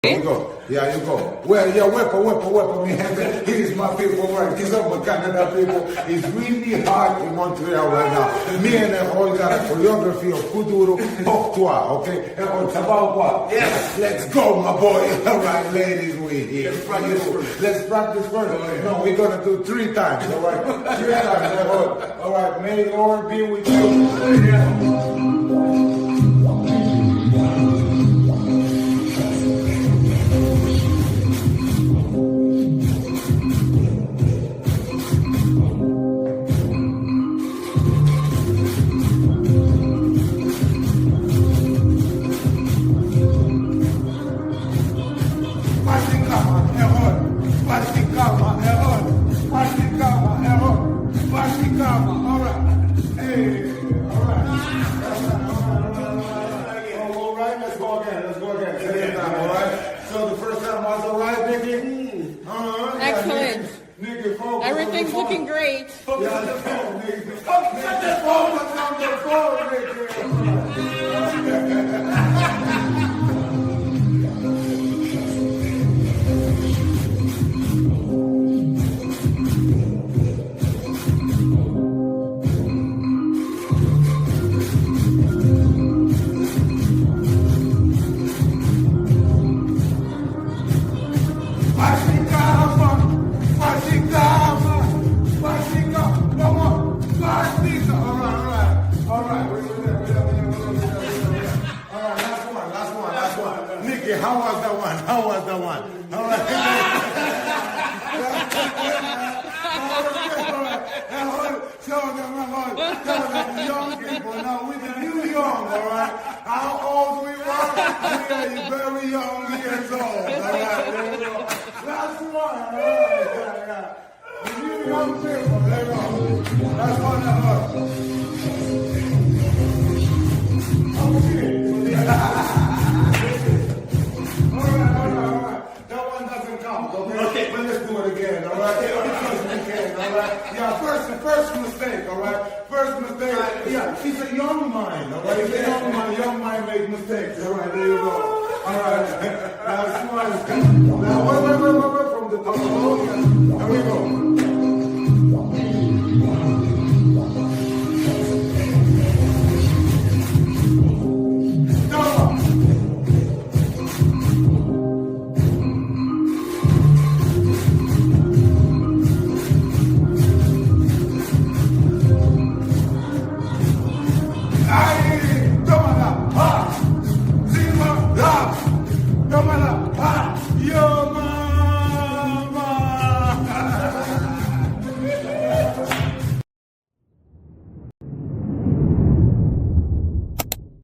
There you go. Yeah, you go. Well, yeah, weapon, me hand. Here's my people, right? Kizomba, Canada people. It's really hot in Montreal right now. Me and all got a choreography of Kuduro, Poktoa, okay? And on Tabawa. Yes. Let's go, my boy. All right, ladies, we here. Let's practice first. No, we're going to do 3 times, all right? 3 times, all right. May the Lord be with you. Excellent. Everything's looking great. How was that one? All right. Tell them, young people, now we're the new young, all right? How old we were? We are very young years old, all right? There we go. Last one, all right? Yeah. The new young people, there we go. Last one, Okay, but let's do it again, all right? Yeah, first mistake, all right? First mistake, yeah, he's a young mind, all right? He's a young mind makes mistakes, all right? There you go. All right, now wait, from the top. Here we go.